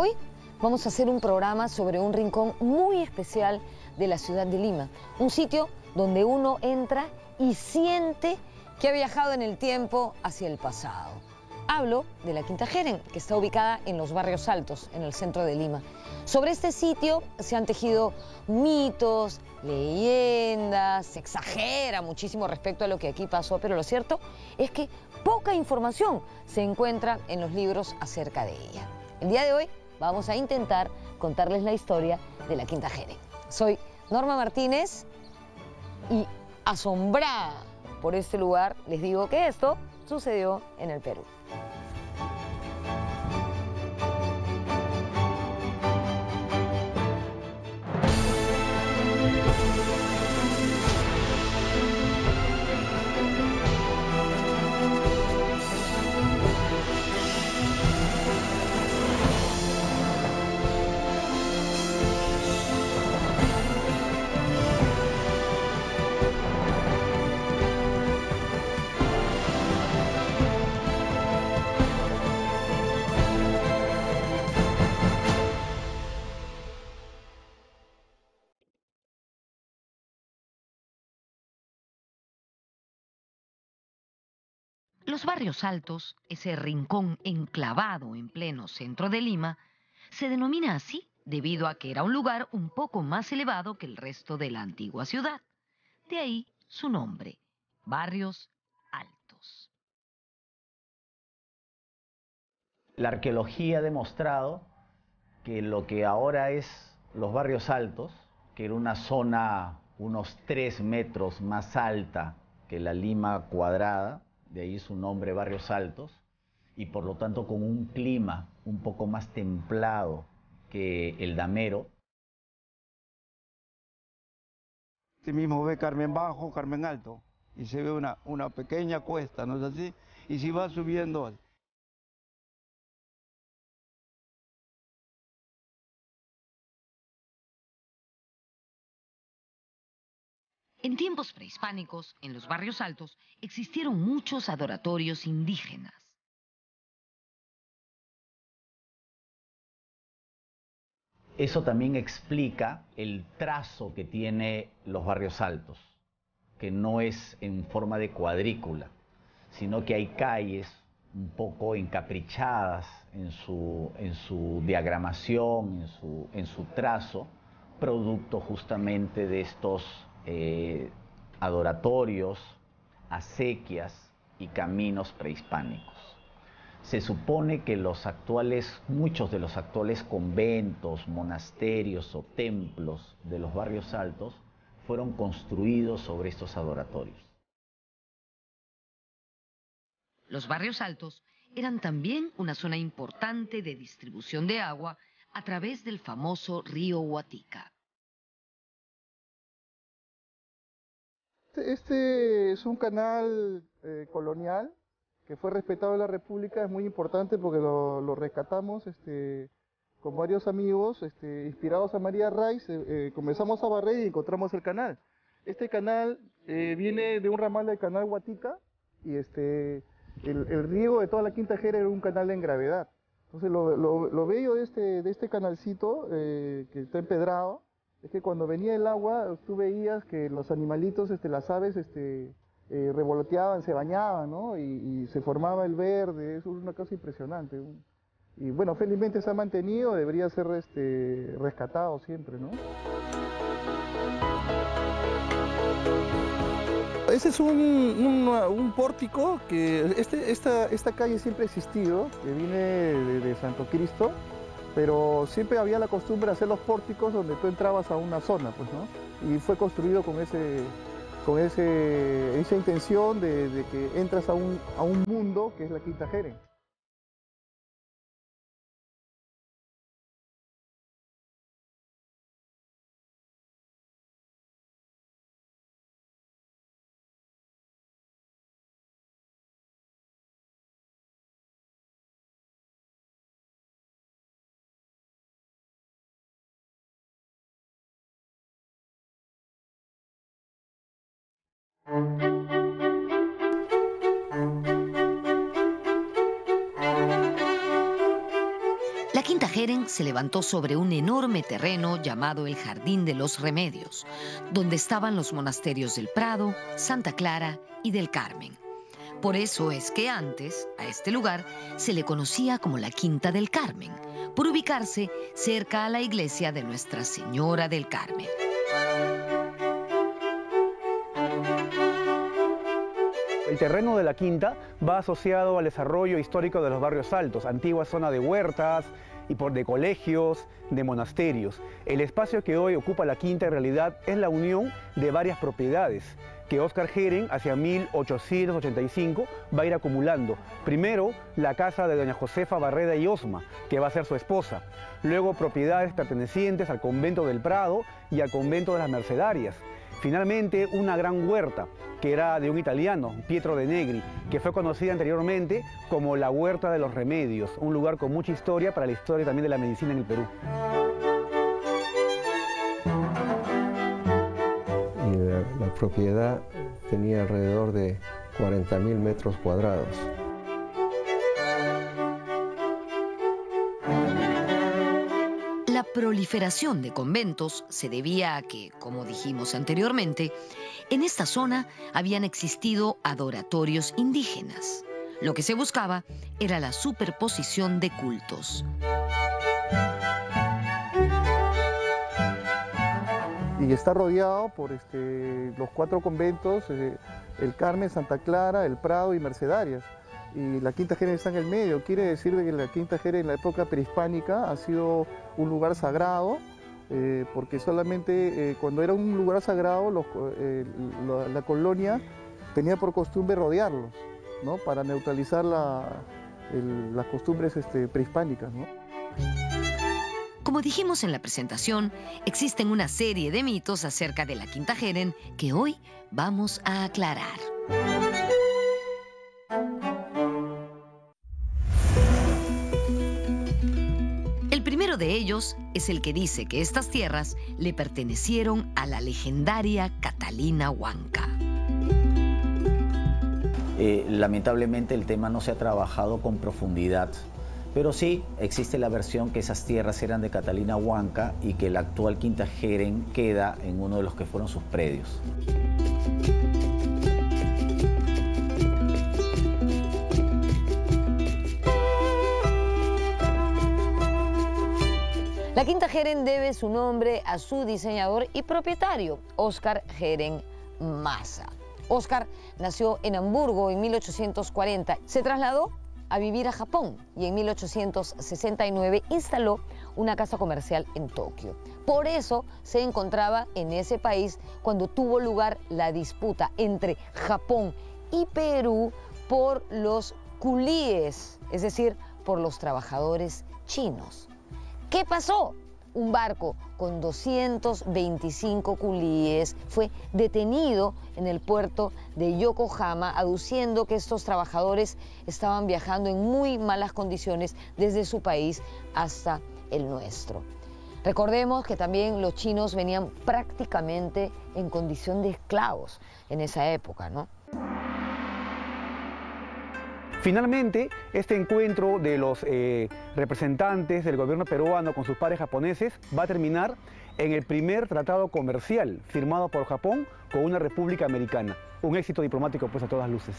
Hoy vamos a hacer un programa sobre un rincón muy especial de la ciudad de Lima, un sitio donde uno entra y siente que ha viajado en el tiempo hacia el pasado. Hablo de la Quinta Jeren, que está ubicada en los Barrios Altos, en el centro de Lima. Sobre este sitio se han tejido mitos, leyendas, se exagera muchísimo respecto a lo que aquí pasó, pero lo cierto es que poca información se encuentra en los libros acerca de ella. El día de hoy vamos a intentar contarles la historia de la Quinta Jeren. Soy Norma Martínez y asombrada por este lugar, les digo que esto sucedió en el Perú. Los Barrios Altos, ese rincón enclavado en pleno centro de Lima, se denomina así debido a que era un lugar un poco más elevado que el resto de la antigua ciudad. De ahí su nombre, Barrios Altos. La arqueología ha demostrado que lo que ahora es los Barrios Altos, que era una zona unos 3 metros más alta que la Lima cuadrada, de ahí su nombre Barrios Altos, y por lo tanto con un clima un poco más templado que el damero. Este mismo ve Carmen Bajo, Carmen Alto, y se ve una pequeña cuesta, ¿no es así? Y si va subiendo... En tiempos prehispánicos, en los Barrios Altos, existieron muchos adoratorios indígenas. Eso también explica el trazo que tiene los Barrios Altos, que no es en forma de cuadrícula, sino que hay calles un poco encaprichadas en su diagramación, en su trazo, producto justamente de estos adoratorios, acequias y caminos prehispánicos. Se supone que muchos de los actuales conventos, monasterios o templos de los Barrios Altos fueron construidos sobre estos adoratorios. Los Barrios Altos eran también una zona importante de distribución de agua a través del famoso río Huatica. Este es un canal colonial que fue respetado en la República, es muy importante porque lo rescatamos con varios amigos, inspirados a María Raiz, comenzamos a barrer y encontramos el canal. Este canal viene de un ramal del canal Huatica y el riego de toda la Quinta Jeren era un canal en gravedad. Entonces lo bello de este canalcito que está empedrado es que cuando venía el agua tú veías que los animalitos, las aves, revoloteaban, se bañaban, ¿no? Y se formaba el verde, eso es una cosa impresionante. Y bueno, felizmente se ha mantenido, debería ser rescatado siempre, ¿no? Ese es un pórtico que esta calle siempre ha existido, que viene de Santo Cristo, pero siempre había la costumbre de hacer los pórticos donde tú entrabas a una zona, pues, ¿no? Y fue construido con esa intención de que entras a un mundo que es la Quinta Jeren. La Quinta Jeren Jeren se levantó sobre un enorme terreno llamado el Jardín de los Remedios, donde estaban los monasterios del Prado, Santa Clara y del Carmen. Por eso es que antes, a este lugar, se le conocía como la Quinta del Carmen, por ubicarse cerca a la iglesia de Nuestra Señora del Carmen. El terreno de la Quinta va asociado al desarrollo histórico de los barrios altos, antigua zona de huertas y de colegios, de monasterios. El espacio que hoy ocupa la Quinta en realidad es la unión de varias propiedades que Óscar Jeren hacia 1885 va a ir acumulando. Primero, la casa de doña Josefa Barreda y Osma, que va a ser su esposa. Luego, propiedades pertenecientes al convento del Prado y al convento de las Mercedarias. Finalmente, una gran huerta, que era de un italiano, Pietro de Negri, que fue conocida anteriormente como la Huerta de los Remedios, un lugar con mucha historia para la historia también de la medicina en el Perú. Y la propiedad tenía alrededor de 40.000 metros cuadrados. La proliferación de conventos se debía a que, como dijimos anteriormente, en esta zona habían existido adoratorios indígenas. Lo que se buscaba era la superposición de cultos. Y está rodeado por los 4 conventos, el Carmen, Santa Clara, el Prado y Mercedarias. Y la Quinta Jeren está en el medio. Quiere decir que la Quinta Jeren en la época prehispánica ha sido un lugar sagrado, porque solamente cuando era un lugar sagrado la colonia tenía por costumbre rodearlos, ¿no? Para neutralizar las costumbres prehispánicas, ¿no? Como dijimos en la presentación, existen una serie de mitos acerca de la Quinta Jeren que hoy vamos a aclarar. El primero de ellos es el que dice que estas tierras le pertenecieron a la legendaria Catalina Huanca. Lamentablemente el tema no se ha trabajado con profundidad, pero sí existe la versión que esas tierras eran de Catalina Huanca y que la actual Quinta Jeren queda en uno de los que fueron sus predios. La Quinta Jeren debe su nombre a su diseñador y propietario, Óscar Jeren Maza. Óscar nació en Hamburgo en 1840. Se trasladó a vivir a Japón y en 1869 instaló una casa comercial en Tokio. Por eso se encontraba en ese país cuando tuvo lugar la disputa entre Japón y Perú por los culíes, es decir, por los trabajadores chinos. ¿Qué pasó? Un barco con 225 culíes fue detenido en el puerto de Yokohama, aduciendo que estos trabajadores estaban viajando en muy malas condiciones desde su país hasta el nuestro. Recordemos que también los chinos venían prácticamente en condición de esclavos en esa época, ¿no? Finalmente, este encuentro de los representantes del gobierno peruano con sus pares japoneses va a terminar en el primer tratado comercial firmado por Japón con una república americana. Un éxito diplomático, pues, a todas luces.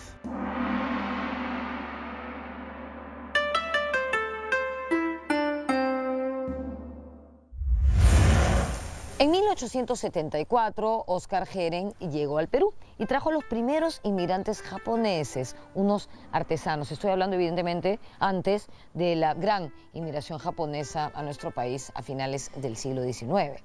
En 1874, Óscar Jeren llegó al Perú y trajo a los primeros inmigrantes japoneses, unos artesanos. Estoy hablando evidentemente antes de la gran inmigración japonesa a nuestro país a finales del siglo XIX.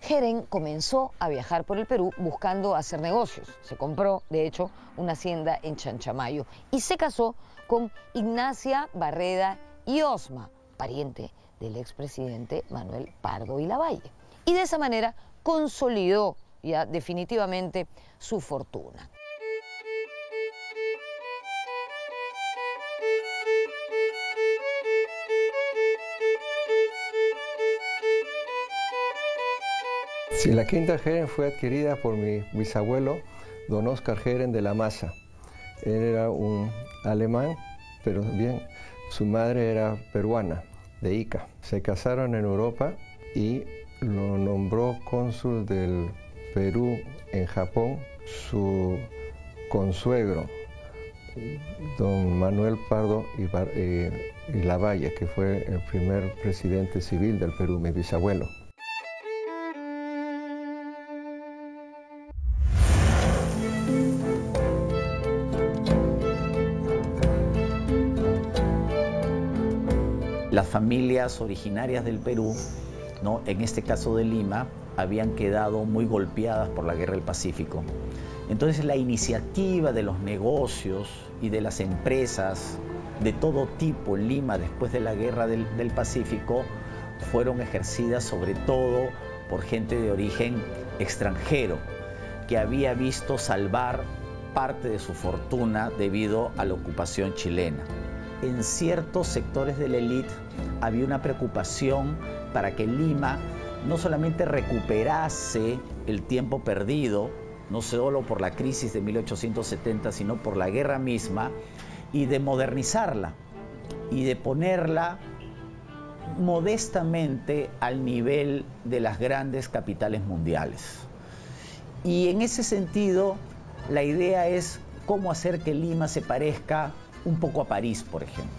Jeren comenzó a viajar por el Perú buscando hacer negocios. Se compró, de hecho, una hacienda en Chanchamayo y se casó con Ignacia Barreda y Osma, pariente del expresidente Manuel Pardo y Lavalle. Y de esa manera consolidó ya definitivamente su fortuna. Sí, la Quinta Jeren fue adquirida por mi bisabuelo, don Óscar Jeren de la Maza. Él era un alemán, pero bien, su madre era peruana. de Ica. Se casaron en Europa y lo nombró cónsul del Perú en Japón su consuegro, don Manuel Pardo y Lavalle, que fue el primer presidente civil del Perú, mi bisabuelo. Las familias originarias del Perú, ¿no?, en este caso de Lima, habían quedado muy golpeadas por la Guerra del Pacífico. Entonces la iniciativa de los negocios y de las empresas de todo tipo en Lima después de la Guerra del Pacífico fueron ejercidas sobre todo por gente de origen extranjero que había visto salvar parte de su fortuna debido a la ocupación chilena. En ciertos sectores de la élite había una preocupación para que Lima no solamente recuperase el tiempo perdido, no solo por la crisis de 1870, sino por la guerra misma, y de modernizarla y de ponerla modestamente al nivel de las grandes capitales mundiales. Y en ese sentido, la idea es cómo hacer que Lima se parezca un poco a París, por ejemplo.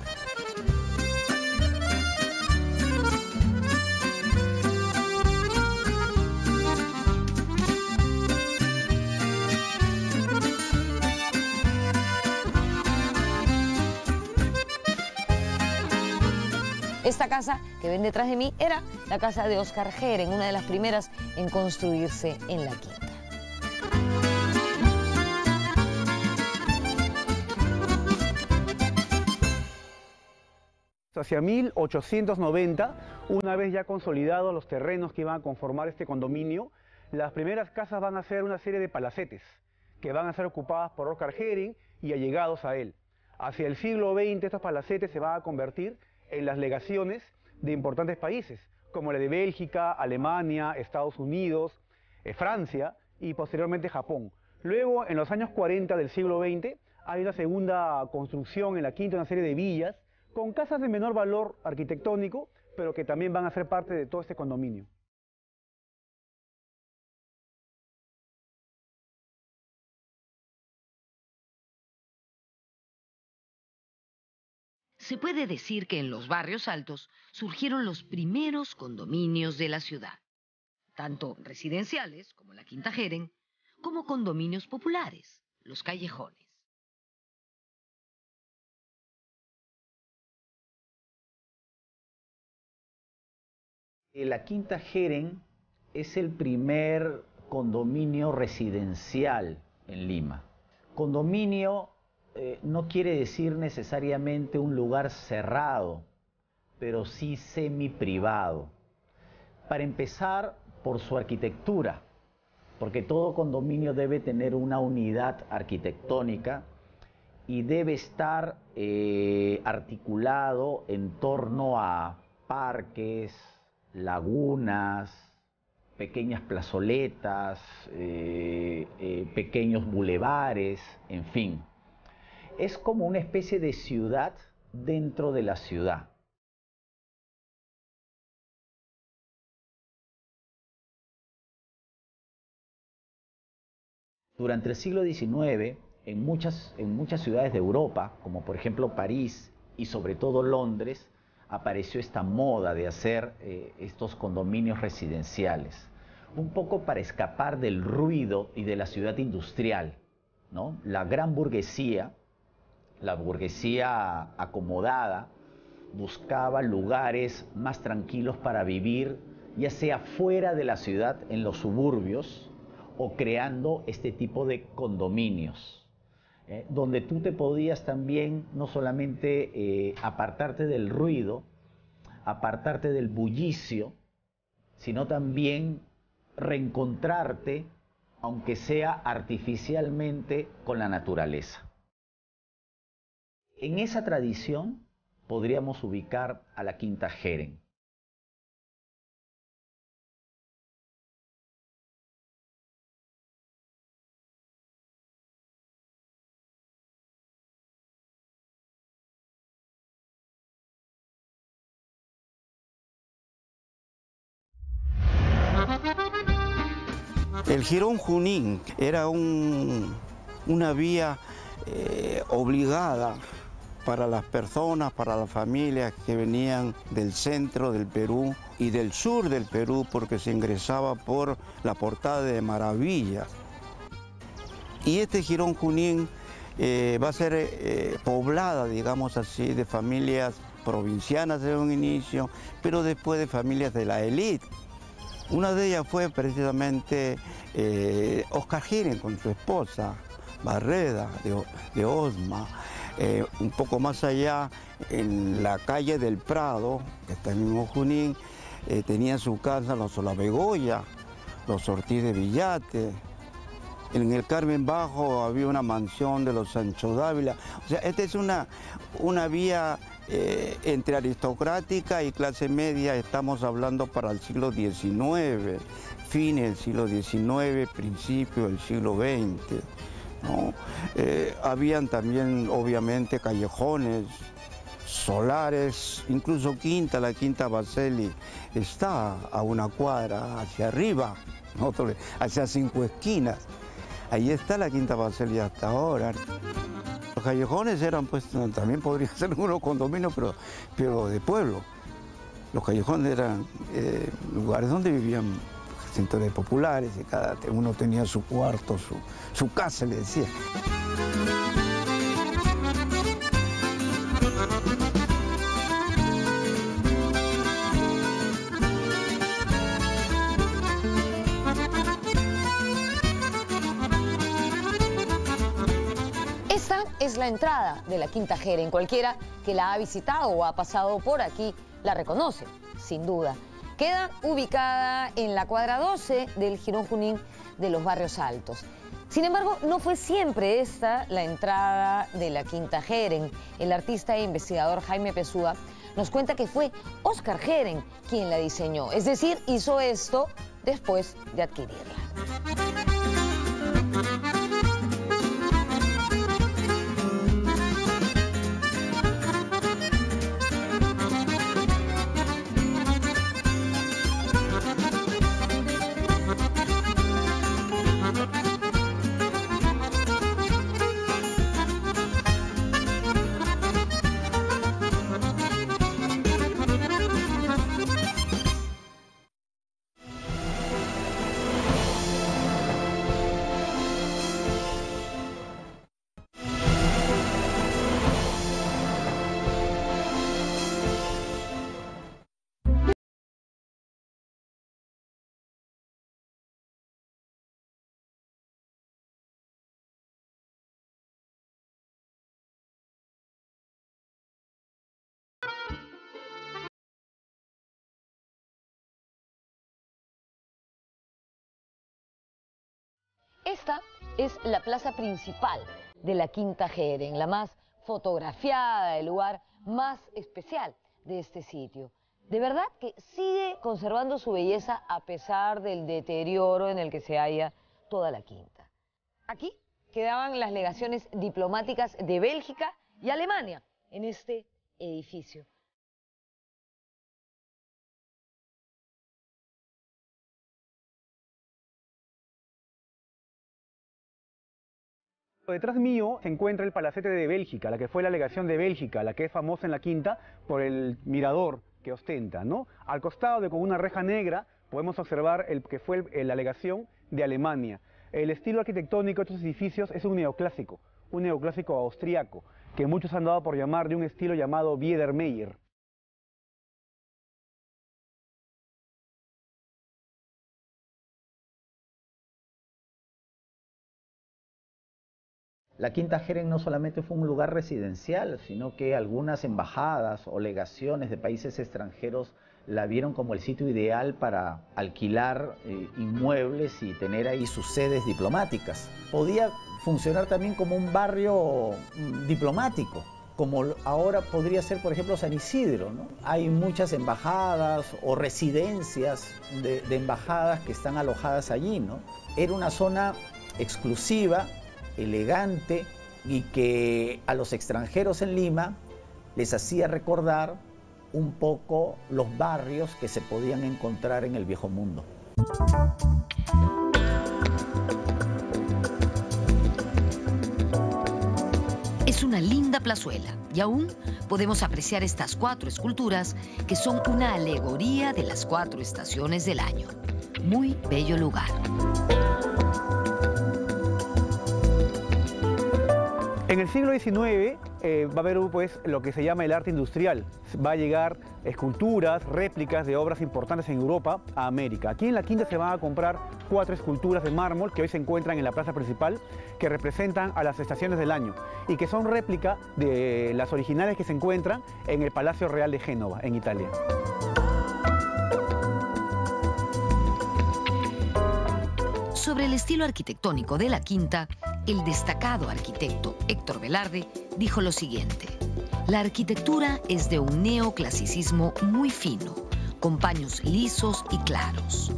Esta casa que ven detrás de mí era la casa de Oscar Heeren, una de las primeras en construirse en la quinta. Hacia 1890, una vez ya consolidados los terrenos que iban a conformar este condominio, las primeras casas van a ser una serie de palacetes que van a ser ocupadas por Oscar Heeren y allegados a él. Hacia el siglo XX estos palacetes se van a convertir en las legaciones de importantes países, como la de Bélgica, Alemania, Estados Unidos, Francia y posteriormente Japón. Luego, en los años 40 del siglo XX, hay una segunda construcción en la quinta, una serie de villas, con casas de menor valor arquitectónico, pero que también van a ser parte de todo este condominio. Se puede decir que en los barrios altos surgieron los primeros condominios de la ciudad, tanto residenciales, como la Quinta Heeren, como condominios populares, los callejones. La Quinta Heeren es el primer condominio residencial en Lima. Condominio no quiere decir necesariamente un lugar cerrado, pero sí semi-privado. Para empezar, por su arquitectura, porque todo condominio debe tener una unidad arquitectónica y debe estar articulado en torno a parques, lagunas, pequeñas plazoletas, pequeños bulevares, en fin. Es como una especie de ciudad dentro de la ciudad. Durante el siglo XIX, en muchas ciudades de Europa, como por ejemplo París y sobre todo Londres, apareció esta moda de hacer estos condominios residenciales, un poco para escapar del ruido y de la ciudad industrial, ¿no? La gran burguesía, la burguesía acomodada, buscaba lugares más tranquilos para vivir, ya sea fuera de la ciudad, en los suburbios, o creando este tipo de condominios, donde tú te podías también no solamente apartarte del ruido, apartarte del bullicio, sino también reencontrarte, aunque sea artificialmente, con la naturaleza. En esa tradición podríamos ubicar a la Quinta Heeren. El Jirón Junín era una vía obligada para las personas, para las familias que venían del centro del Perú y del sur del Perú, porque se ingresaba por la Portada de Maravilla. Y este Jirón Junín va a ser poblada, digamos así, de familias provincianas de un inicio, pero después de familias de la élite. Una de ellas fue precisamente Oscar Giren con su esposa, Barreda, de Osma. Un poco más allá, en la calle del Prado, que está en el mismo Junín, tenía su casa los Olabegoya, los Ortiz de Villate. En el Carmen Bajo había una mansión de los Sancho Dávila. O sea, esta es una vía entre aristocrática y clase media. Estamos hablando para el siglo XIX, fines del siglo XIX, principio del siglo XX. ¿No? Habían también, obviamente, callejones, solares, incluso la Quinta Baseli está a una cuadra hacia arriba, ¿no? Hacia 5 esquinas. Ahí está la Quinta Baseli hasta ahora. Los callejones eran, pues, también podría ser unos condominios, pero de pueblo. Los callejones eran lugares donde vivían sectores populares y cada uno tenía su cuarto, su casa, le decía. Esta es la entrada de la Quinta Jeren. Cualquiera que la ha visitado o ha pasado por aquí la reconoce, sin duda. Queda ubicada en la cuadra 12 del Jirón Junín de los Barrios Altos. Sin embargo, no fue siempre esta la entrada de la Quinta Jeren. El artista e investigador Jaime Pesúa nos cuenta que fue Oscar Jeren quien la diseñó. Es decir, hizo esto después de adquirirla. Esta es la plaza principal de la Quinta Jeren, la más fotografiada, el lugar más especial de este sitio. De verdad que sigue conservando su belleza a pesar del deterioro en el que se halla toda la quinta. Aquí quedaban las legaciones diplomáticas de Bélgica y Alemania en este edificio. Detrás mío se encuentra el Palacete de Bélgica, la que fue la legación de Bélgica, la que es famosa en la Quinta por el mirador que ostenta, ¿no? Al costado con una reja negra podemos observar el que fue la legación de Alemania. El estilo arquitectónico de estos edificios es un neoclásico austriaco, que muchos han dado por llamar de un estilo llamado Biedermeier. La Quinta Jeren no solamente fue un lugar residencial, sino que algunas embajadas o legaciones de países extranjeros la vieron como el sitio ideal para alquilar inmuebles y tener ahí sus sedes diplomáticas. Podía funcionar también como un barrio diplomático, como ahora podría ser, por ejemplo, San Isidro, ¿no? Hay muchas embajadas o residencias de embajadas que están alojadas allí, ¿no? Era una zona exclusiva, elegante, y que a los extranjeros en Lima les hacía recordar un poco los barrios que se podían encontrar en el Viejo Mundo. Es una linda plazuela y aún podemos apreciar estas 4 esculturas que son una alegoría de las 4 estaciones del año. Muy bello lugar. En el siglo XIX va a haber pues, lo que se llama el arte industrial. Va a llegar esculturas, réplicas de obras importantes en Europa a América. Aquí en la Quinta se van a comprar 4 esculturas de mármol que hoy se encuentran en la plaza principal, que representan a las estaciones del año y que son réplica de las originales que se encuentran en el Palacio Real de Génova, en Italia. Sobre el estilo arquitectónico de la Quinta, el destacado arquitecto Héctor Velarde dijo lo siguiente: la arquitectura es de un neoclasicismo muy fino, con paños lisos y claros.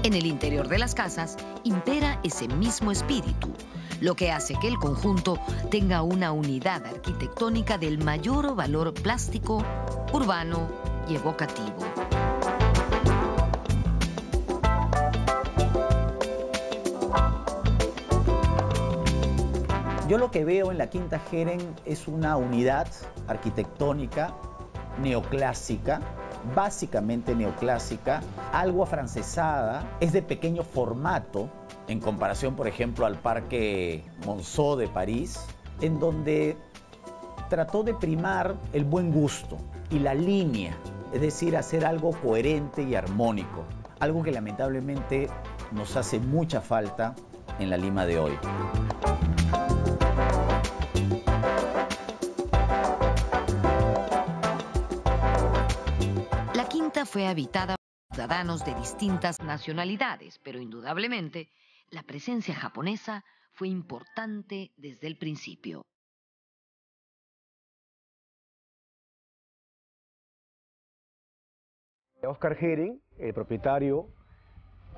En el interior de las casas impera ese mismo espíritu, lo que hace que el conjunto tenga una unidad arquitectónica del mayor valor plástico, urbano y evocativo. Yo lo que veo en la Quinta Jeren es una unidad arquitectónica neoclásica, básicamente neoclásica, algo afrancesada, es de pequeño formato en comparación, por ejemplo, al Parque Monceau de París, en donde trató de primar el buen gusto y la línea, es decir, hacer algo coherente y armónico, algo que lamentablemente nos hace mucha falta en la Lima de hoy. Fue habitada por ciudadanos de distintas nacionalidades, pero indudablemente la presencia japonesa fue importante desde el principio. Oscar Jeren, el propietario,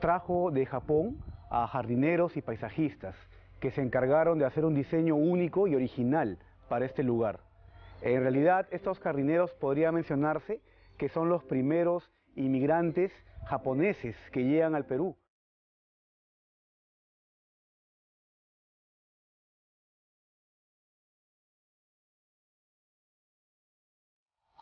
trajo de Japón a jardineros y paisajistas que se encargaron de hacer un diseño único y original para este lugar. En realidad, estos jardineros podría mencionarse que son los primeros inmigrantes japoneses que llegan al Perú.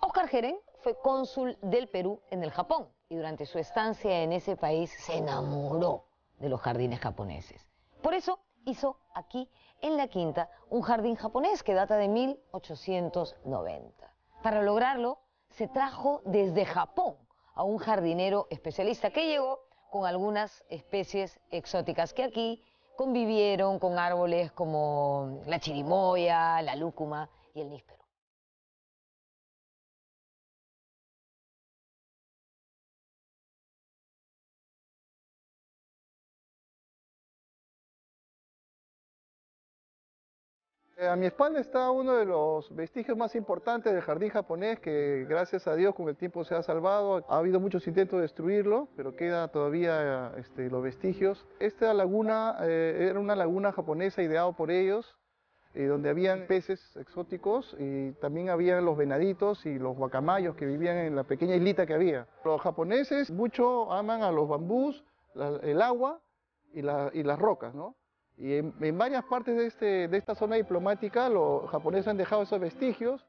Oscar Jeren fue cónsul del Perú en el Japón y durante su estancia en ese país se enamoró de los jardines japoneses. Por eso hizo aquí en la Quinta un jardín japonés que data de 1890. Para lograrlo, se trajo desde Japón a un jardinero especialista que llegó con algunas especies exóticas que aquí convivieron con árboles como la chirimoya, la lúcuma y el níspero. A mi espalda está uno de los vestigios más importantes del jardín japonés que gracias a Dios con el tiempo se ha salvado. Ha habido muchos intentos de destruirlo, pero queda todavía los vestigios. Esta laguna era una laguna japonesa ideada por ellos, donde habían peces exóticos y también habían los venaditos y los guacamayos que vivían en la pequeña islita que había. Los japoneses mucho aman a los bambús, el agua y las rocas, ¿no? Y en varias partes de esta zona diplomática los japoneses han dejado esos vestigios.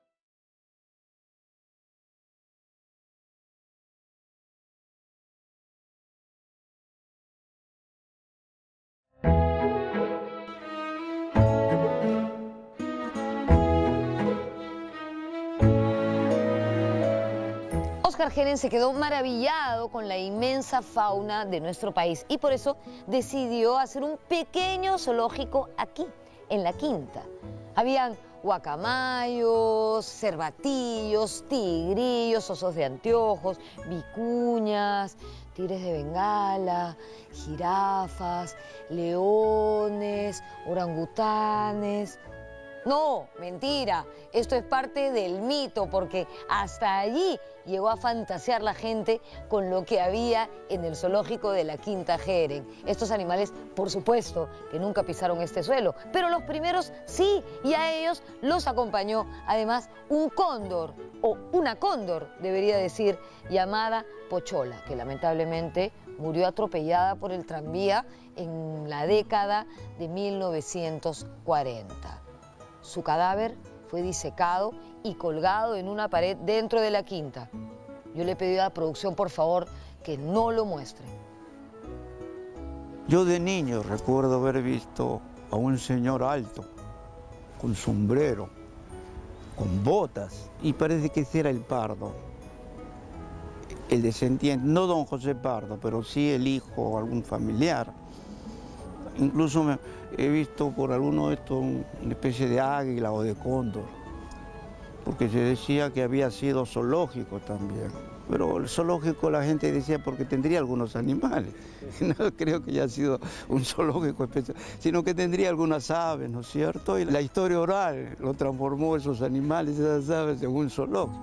Oscar Jeren se quedó maravillado con la inmensa fauna de nuestro país y por eso decidió hacer un pequeño zoológico aquí, en la Quinta. Habían guacamayos, cervatillos, tigrillos, osos de anteojos, vicuñas, tigres de Bengala, jirafas, leones, orangutanes. No, mentira, esto es parte del mito porque hasta allí llegó a fantasear la gente con lo que había en el zoológico de la Quinta Jeren. Estos animales, por supuesto, que nunca pisaron este suelo, pero los primeros sí, y a ellos los acompañó además un cóndor, o una cóndor, debería decir, llamada Pochola, que lamentablemente murió atropellada por el tranvía en la década de 1940. Su cadáver fue disecado y colgado en una pared dentro de la quinta. Yo le pedí a la producción, por favor, que no lo muestre. Yo de niño recuerdo haber visto a un señor alto, con sombrero, con botas, y parece que ese era el Pardo, el descendiente, no don José Pardo, pero sí el hijo o algún familiar. Incluso he visto por alguno de estos una especie de águila o de cóndor, porque se decía que había sido zoológico también. Pero el zoológico la gente decía porque tendría algunos animales. No creo que haya sido un zoológico especial, sino que tendría algunas aves, ¿no es cierto? Y la historia oral lo transformó esos animales, esas aves, en un zoológico.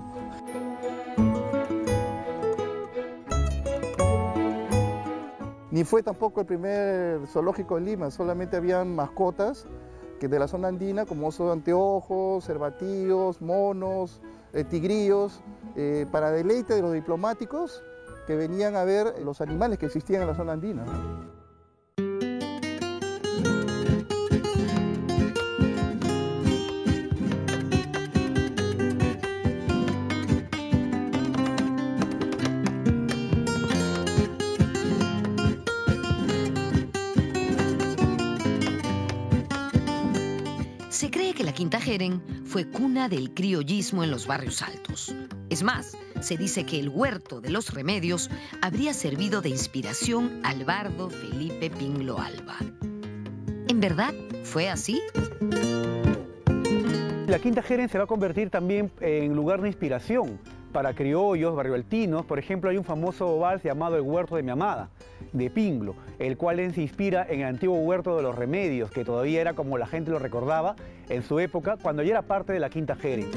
Ni fue tampoco el primer zoológico de Lima, solamente habían mascotas que de la zona andina, como osos de anteojos, cervatillos, monos, tigrillos, para deleite de los diplomáticos que venían a ver los animales que existían en la zona andina. Se cree que la Quinta Jeren fue cuna del criollismo en los barrios altos. Es más, se dice que el huerto de los Remedios habría servido de inspiración al bardo Felipe Pinlo Alba. ¿En verdad fue así? La Quinta Jeren se va a convertir también en lugar de inspiración para criollos, barrioaltinos. Por ejemplo, hay un famoso vals llamado El Huerto de mi Amada, de Pinlo, el cual se inspira en el antiguo Huerto de los Remedios, que todavía era como la gente lo recordaba en su época, cuando ya era parte de la Quinta Jeren.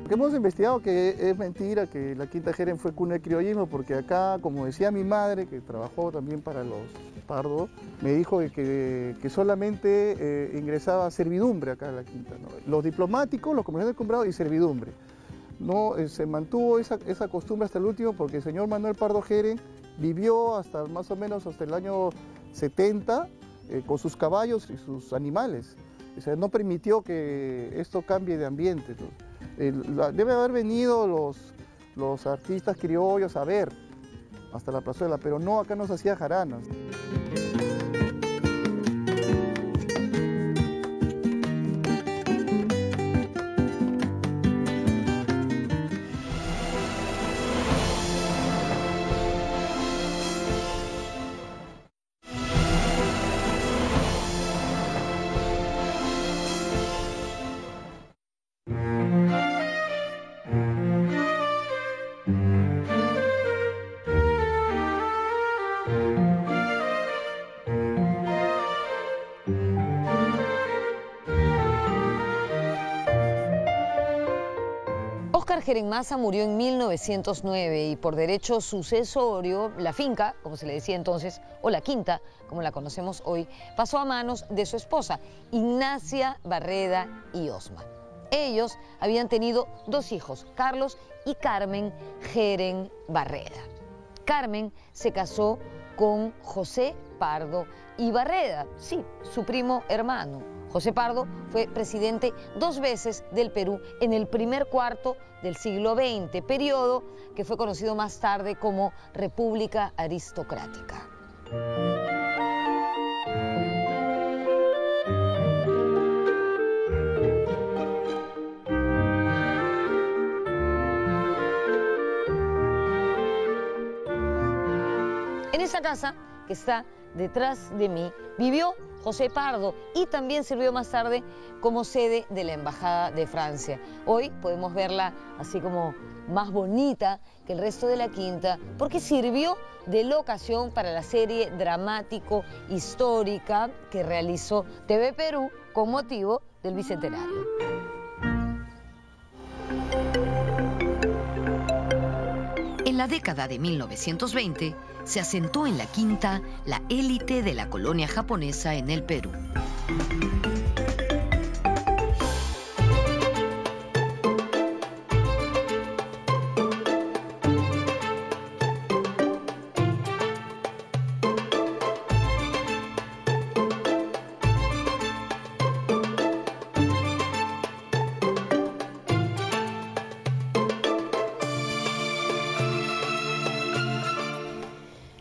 Hemos investigado que es mentira que la Quinta Jeren fue cuna del criollismo, porque acá, como decía mi madre, que trabajó también para los Pardo, me dijo que solamente ingresaba servidumbre acá en la Quinta, ¿no? Los diplomáticos, los comerciantes comprados y servidumbre. No, se mantuvo esa costumbre hasta el último, porque el señor Manuel Pardo Jeren vivió hasta más o menos hasta el año 70 con sus caballos y sus animales. O sea, no permitió que esto cambie de ambiente, ¿no? Debe haber venido los artistas criollos a ver hasta la plazuela, pero no, acá no se hacía jaranas. Óscar Jeren Massa murió en 1909 y por derecho sucesorio, la finca, como se le decía entonces, o la quinta, como la conocemos hoy, pasó a manos de su esposa, Ignacia Barreda y Osma. Ellos habían tenido dos hijos, Carlos y Carmen Jeren Barreda. Carmen se casó con José Pardo y Barreda, sí, su primo hermano. José Pardo fue presidente 2 veces del Perú en el primer cuarto del siglo XX, periodo que fue conocido más tarde como República Aristocrática. En esa casa que está detrás de mí vivió José Pardo y también sirvió más tarde como sede de la Embajada de Francia. Hoy podemos verla así como más bonita que el resto de la quinta porque sirvió de locación para la serie dramático-histórica que realizó TV Perú con motivo del Bicentenario. En la década de 1920 se asentó en la quinta la élite de la colonia japonesa en el Perú.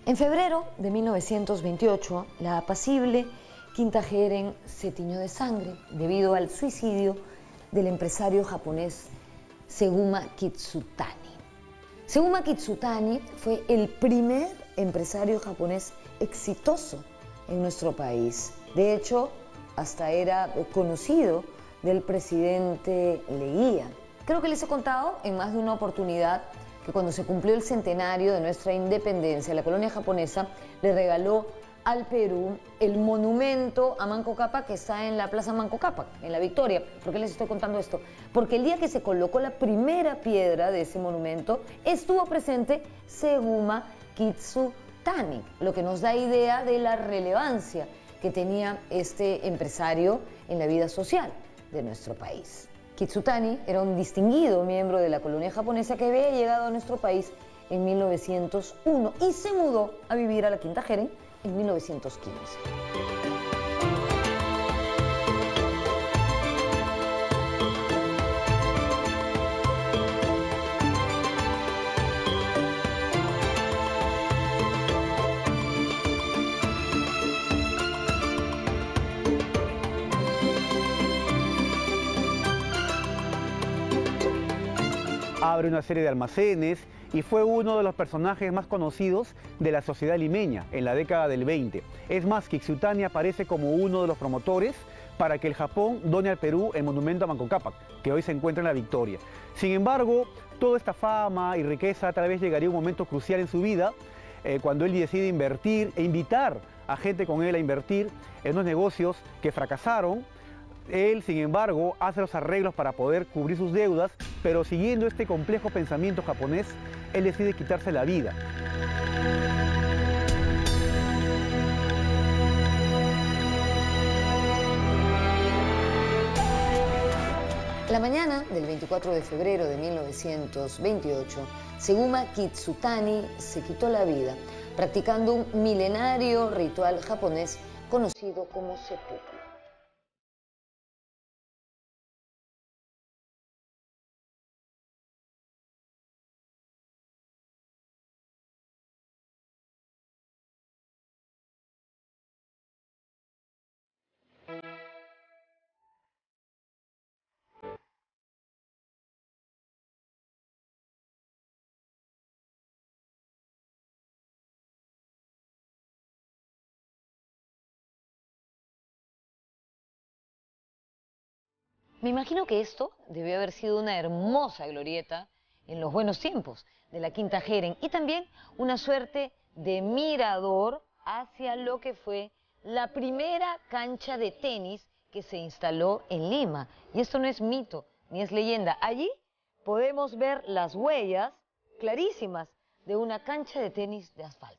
En febrero de 1928, la apacible Quinta Heren se tiñó de sangre debido al suicidio del empresario japonés Seguma Kitsutani. Seguma Kitsutani fue el primer empresario japonés exitoso en nuestro país. De hecho, hasta era conocido del presidente Leguía. Creo que les he contado en más de una oportunidad que cuando se cumplió el centenario de nuestra independencia, la colonia japonesa le regaló al Perú el monumento a Manco Cápac que está en la Plaza Manco Cápac, en La Victoria. ¿Por qué les estoy contando esto? Porque el día que se colocó la primera piedra de ese monumento estuvo presente Seguma Kitsutani, lo que nos da idea de la relevancia que tenía este empresario en la vida social de nuestro país. Kitsutani era un distinguido miembro de la colonia japonesa que había llegado a nuestro país en 1901 y se mudó a vivir a la Quinta Heren en 1915. Abre una serie de almacenes y fue uno de los personajes más conocidos de la sociedad limeña en la década del 20. Es más, Kitsutani aparece como uno de los promotores para que el Japón done al Perú el monumento a Manco Cápac, que hoy se encuentra en La Victoria. Sin embargo, toda esta fama y riqueza tal vez llegaría un momento crucial en su vida, cuando él decide invertir e invitar a gente con él a invertir en unos negocios que fracasaron. Él, sin embargo, hace los arreglos para poder cubrir sus deudas, pero siguiendo este complejo pensamiento japonés, él decide quitarse la vida. La mañana del 24 de febrero de 1928, Seguma Kitsutani se quitó la vida, practicando un milenario ritual japonés conocido como seppuku. Me imagino que esto debió haber sido una hermosa glorieta en los buenos tiempos de la Quinta Heren y también una suerte de mirador hacia lo que fue la primera cancha de tenis que se instaló en Lima. Y esto no es mito ni es leyenda. Allí podemos ver las huellas clarísimas de una cancha de tenis de asfalto.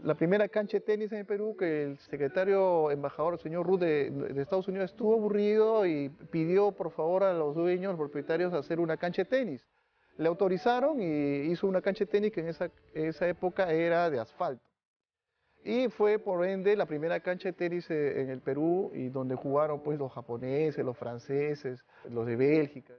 La primera cancha de tenis en el Perú, que el secretario embajador, el señor Rudd de Estados Unidos, estuvo aburrido y pidió por favor a los dueños, los propietarios, hacer una cancha de tenis. Le autorizaron y hizo una cancha de tenis que en esa época era de asfalto. Y fue por ende la primera cancha de tenis en el Perú, y donde jugaron pues los japoneses, los franceses, los de Bélgica.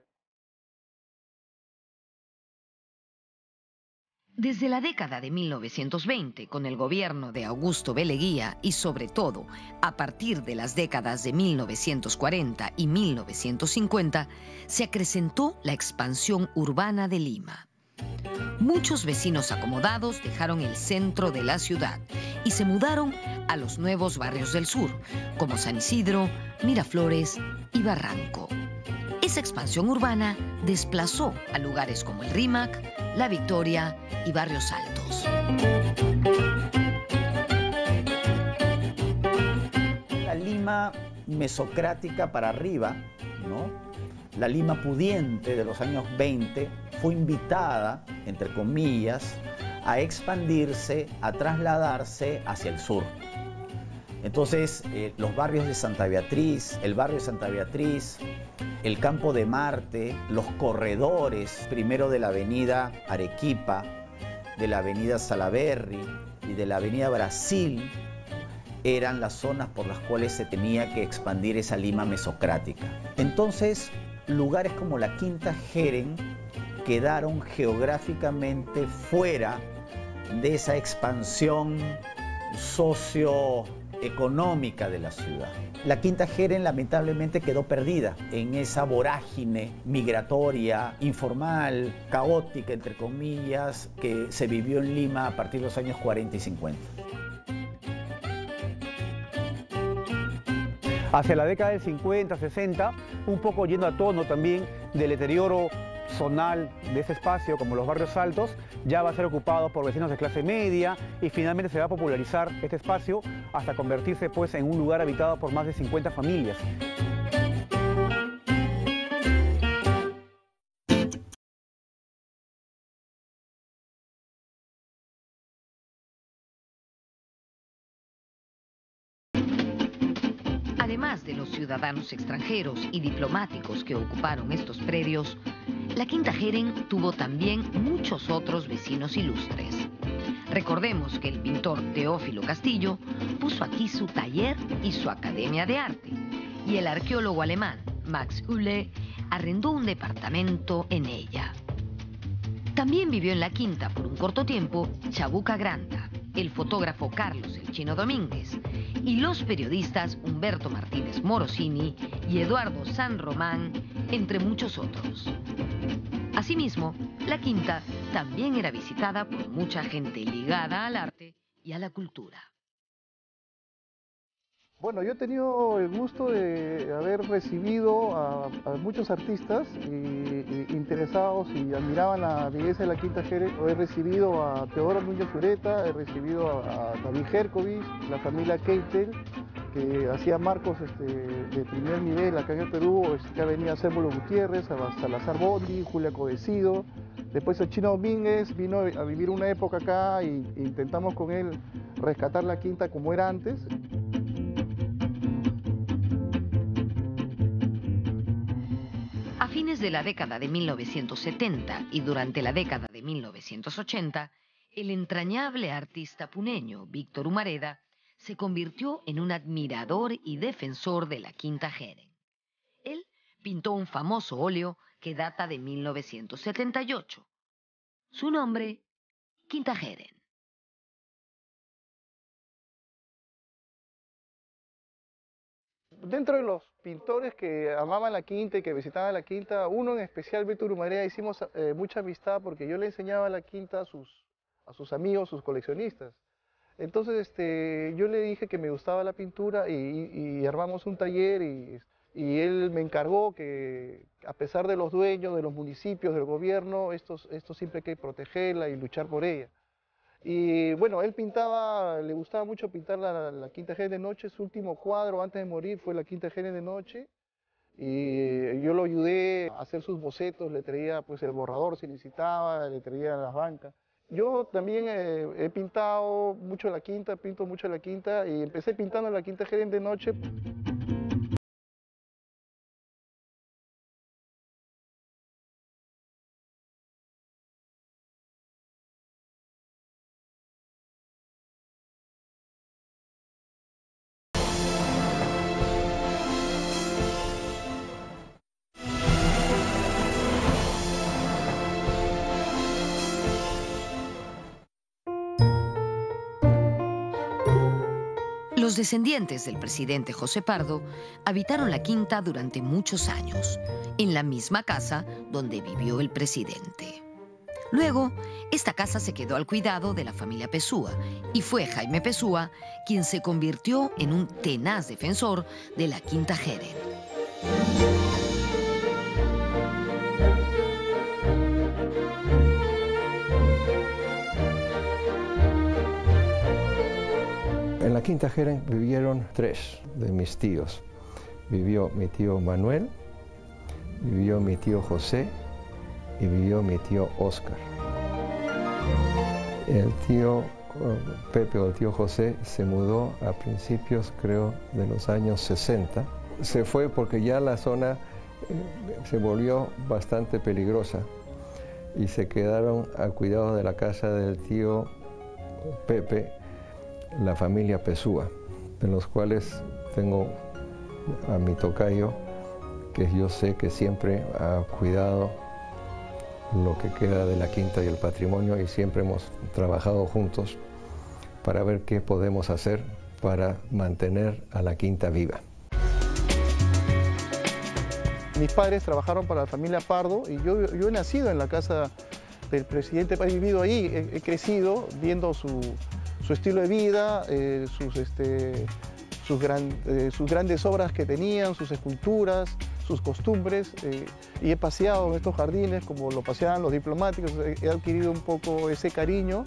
Desde la década de 1920, con el gobierno de Augusto B. Leguía y sobre todo a partir de las décadas de 1940 y 1950, se acrecentó la expansión urbana de Lima. Muchos vecinos acomodados dejaron el centro de la ciudad y se mudaron a los nuevos barrios del sur, como San Isidro, Miraflores y Barranco. Esa expansión urbana desplazó a lugares como el Rímac, La Victoria y Barrios Altos. La Lima mesocrática para arriba, ¿no? La Lima pudiente de los años 20 fue invitada, entre comillas, a expandirse, a trasladarse hacia el sur. Entonces, los barrios de Santa Beatriz, el barrio de Santa Beatriz, el Campo de Marte, los corredores, primero de la avenida Arequipa, de la avenida Salaberry y de la avenida Brasil, eran las zonas por las cuales se tenía que expandir esa Lima mesocrática. Entonces, lugares como la Quinta Jeren quedaron geográficamente fuera de esa expansión socioeconómica de la ciudad. La Quinta Jeren lamentablemente quedó perdida en esa vorágine migratoria, informal, caótica, entre comillas, que se vivió en Lima a partir de los años 40 y 50. Hacia la década del 50, 60, un poco yendo a tono también del deterioro zonal de ese espacio, como los barrios altos, ya va a ser ocupado por vecinos de clase media y finalmente se va a popularizar este espacio hasta convertirse pues en un lugar habitado por más de 50 familias. Además de los ciudadanos extranjeros y diplomáticos que ocuparon estos predios, la Quinta Jeren tuvo también muchos otros vecinos ilustres. Recordemos que el pintor Teófilo Castillo puso aquí su taller y su academia de arte, y el arqueólogo alemán Max Uhle arrendó un departamento en ella. También vivió en la quinta por un corto tiempo Chabuca Granda, el fotógrafo Carlos El Chino Domínguez, y los periodistas Humberto Martínez Morosini y Eduardo San Román, entre muchos otros. Asimismo, la quinta también era visitada por mucha gente ligada al arte y a la cultura. Bueno, yo he tenido el gusto de haber recibido a muchos artistas interesados y admiraban la belleza de la Quinta Jeren. He recibido a Teodoro Núñez Ureta, he recibido a David Herkovich, la familia Keitel, que hacía marcos de primer nivel acá en el Perú. Acá venía Cémulo Gutiérrez, a Salazar Bondi, Julia Codecido. Después el Chino Domínguez vino a vivir una época acá e intentamos con él rescatar la quinta como era antes. A fines de la década de 1970 y durante la década de 1980, el entrañable artista puneño Víctor Humareda se convirtió en un admirador y defensor de la Quinta Jeren. Él pintó un famoso óleo que data de 1978. Su nombre, Quinta Jeren. Dentro de los pintores que amaban la quinta y que visitaban la quinta, uno en especial, Víctor Humareda, hicimos mucha amistad porque yo le enseñaba la quinta a sus amigos, sus coleccionistas. Entonces yo le dije que me gustaba la pintura y armamos un taller y él me encargó que, a pesar de los dueños, de los municipios, del gobierno, esto siempre hay que protegerla y luchar por ella. Y bueno, él pintaba, le gustaba mucho pintar la Quinta Jeren de noche. Su último cuadro antes de morir fue la Quinta Jeren de noche. Y yo lo ayudé a hacer sus bocetos, le traía pues el borrador si necesitaba, le traía las bancas. Yo también he pintado mucho la quinta, pinto mucho la quinta y empecé pintando la Quinta Jeren de noche. Los descendientes del presidente José Pardo habitaron la quinta durante muchos años, en la misma casa donde vivió el presidente. Luego, esta casa se quedó al cuidado de la familia Pessoa y fue Jaime Pessoa quien se convirtió en un tenaz defensor de la Quinta Jeren. En la Quinta Jeren vivieron 3 de mis tíos. Vivió mi tío Manuel, vivió mi tío José y vivió mi tío Óscar. El tío Pepe o el tío José se mudó a principios, creo, de los años 60. Se fue porque ya la zona se volvió bastante peligrosa y se quedaron al cuidado de la casa del tío Pepe, la familia Pessoa, de los cuales tengo a mi tocayo que yo sé que siempre ha cuidado lo que queda de la quinta y el patrimonio, y siempre hemos trabajado juntos para ver qué podemos hacer para mantener a la quinta viva. Mis padres trabajaron para la familia Pardo y yo he nacido en la casa del presidente, he vivido ahí, he crecido viendo su estilo de vida, sus grandes obras que tenían, sus esculturas, sus costumbres, y he paseado en estos jardines como lo paseaban los diplomáticos, he adquirido un poco ese cariño,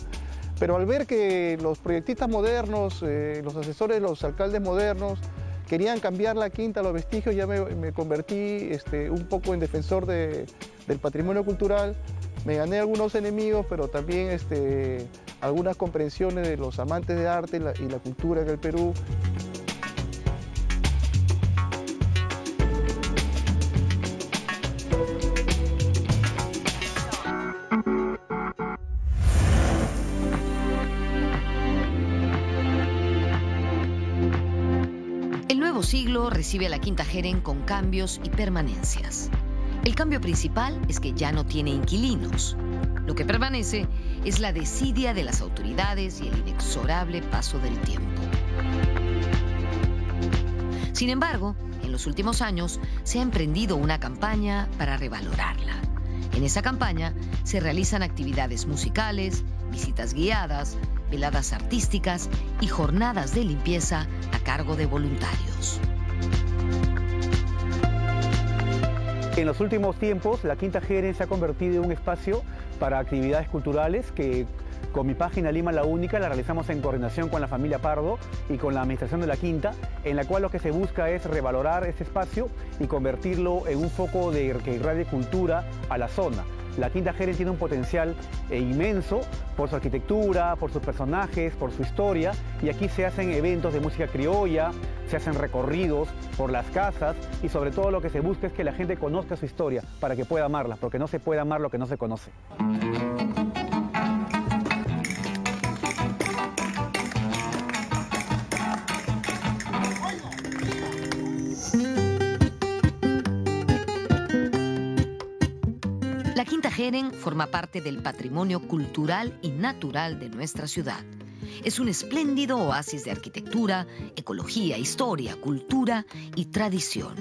pero al ver que los proyectistas modernos, los asesores, los alcaldes modernos, querían cambiar la quinta, los vestigios, ya me convertí un poco en defensor del patrimonio cultural. Me gané algunos enemigos, pero también algunas comprensiones de los amantes de arte y la cultura en el Perú. El nuevo siglo recibe a la Quinta Jeren con cambios y permanencias. El cambio principal es que ya no tiene inquilinos. Lo que permanece es la desidia de las autoridades y el inexorable paso del tiempo. Sin embargo, en los últimos años se ha emprendido una campaña para revalorarla. En esa campaña se realizan actividades musicales, visitas guiadas, veladas artísticas y jornadas de limpieza a cargo de voluntarios. En los últimos tiempos, la Quinta Jeren se ha convertido en un espacio para actividades culturales que con mi página Lima la Única la realizamos en coordinación con la familia Pardo y con la administración de la Quinta, en la cual lo que se busca es revalorar este espacio y convertirlo en un foco que irradie cultura a la zona. La Quinta Jeren tiene un potencial inmenso por su arquitectura, por sus personajes, por su historia, y aquí se hacen eventos de música criolla, se hacen recorridos por las casas y sobre todo lo que se busca es que la gente conozca su historia para que pueda amarla, porque no se puede amar lo que no se conoce. La Quinta Jeren forma parte del patrimonio cultural y natural de nuestra ciudad. Es un espléndido oasis de arquitectura, ecología, historia, cultura y tradición.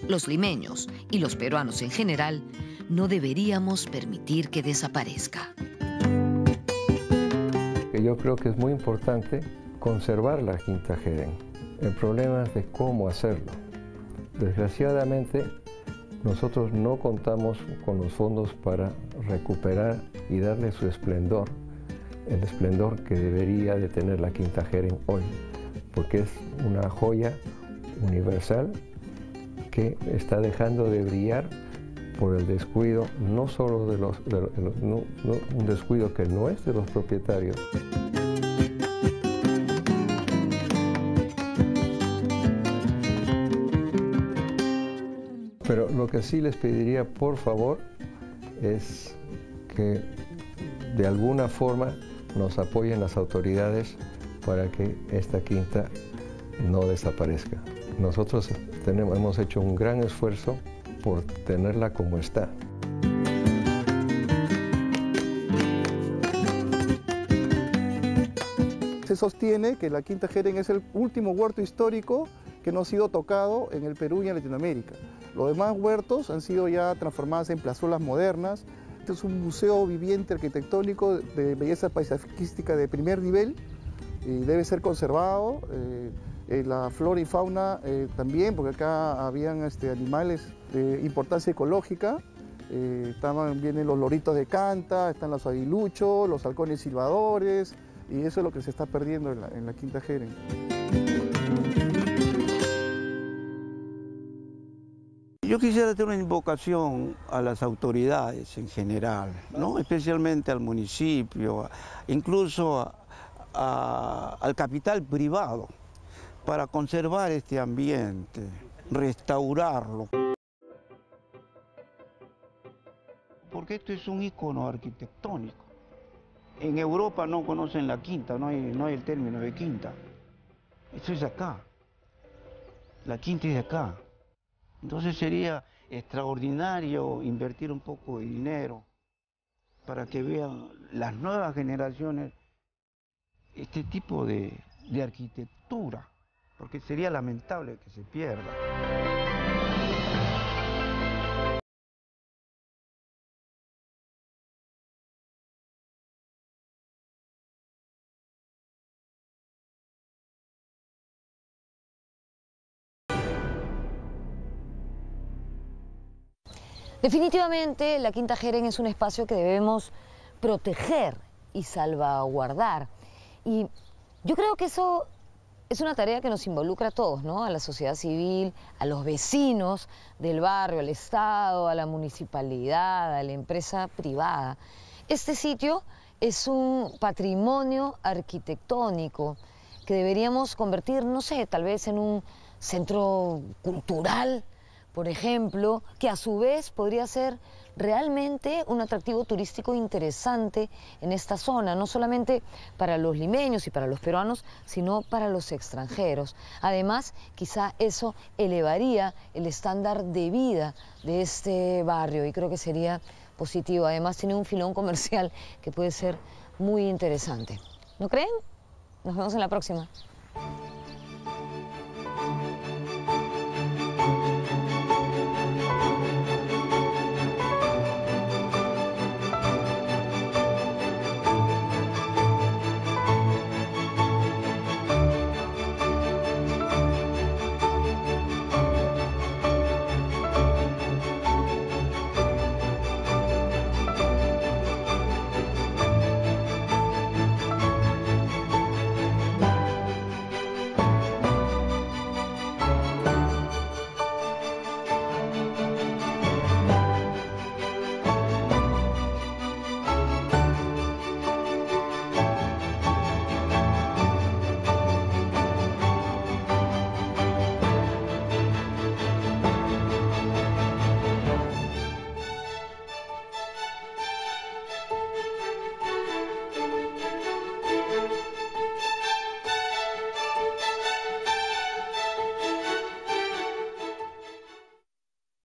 Los limeños y los peruanos en general no deberíamos permitir que desaparezca. Yo creo que es muy importante conservar la Quinta Jeren. El problema es de cómo hacerlo. Desgraciadamente, nosotros no contamos con los fondos para recuperar y darle su esplendor, el esplendor que debería de tener la Quinta Jeren hoy, porque es una joya universal que está dejando de brillar por el descuido, no solo un descuido que no es de los propietarios. Pero lo que sí les pediría, por favor, es que de alguna forma nos apoyen las autoridades para que esta quinta no desaparezca. Nosotros hemos hecho un gran esfuerzo por tenerla como está. Se sostiene que la Quinta Jeren es el último huerto histórico que no ha sido tocado en el Perú y en Latinoamérica. Los demás huertos han sido ya transformados en plazuelas modernas. Este es un museo viviente arquitectónico de belleza paisajística de primer nivel y debe ser conservado. La flora y fauna también, porque acá habían animales de importancia ecológica. Vienen los loritos de canta, están los aguiluchos, los halcones silbadores, y eso es lo que se está perdiendo en la Quinta Jeren. Yo quisiera hacer una invocación a las autoridades en general, ¿no? Especialmente al municipio, incluso al capital privado, para conservar este ambiente, restaurarlo. Porque esto es un ícono arquitectónico. En Europa no conocen la quinta, no hay el término de quinta. Esto es acá. La quinta es de acá. Entonces sería extraordinario invertir un poco de dinero para que vean las nuevas generaciones este tipo de arquitectura, porque sería lamentable que se pierda. Definitivamente la Quinta Jeren es un espacio que debemos proteger y salvaguardar. Y yo creo que eso es una tarea que nos involucra a todos, ¿no? A la sociedad civil, a los vecinos del barrio, al Estado, a la municipalidad, a la empresa privada. Este sitio es un patrimonio arquitectónico que deberíamos convertir, no sé, tal vez en un centro cultural, por ejemplo, que a su vez podría ser realmente un atractivo turístico interesante en esta zona, no solamente para los limeños y para los peruanos, sino para los extranjeros. Además, quizá eso elevaría el estándar de vida de este barrio y creo que sería positivo. Además, tiene un filón comercial que puede ser muy interesante. ¿No creen? Nos vemos en la próxima.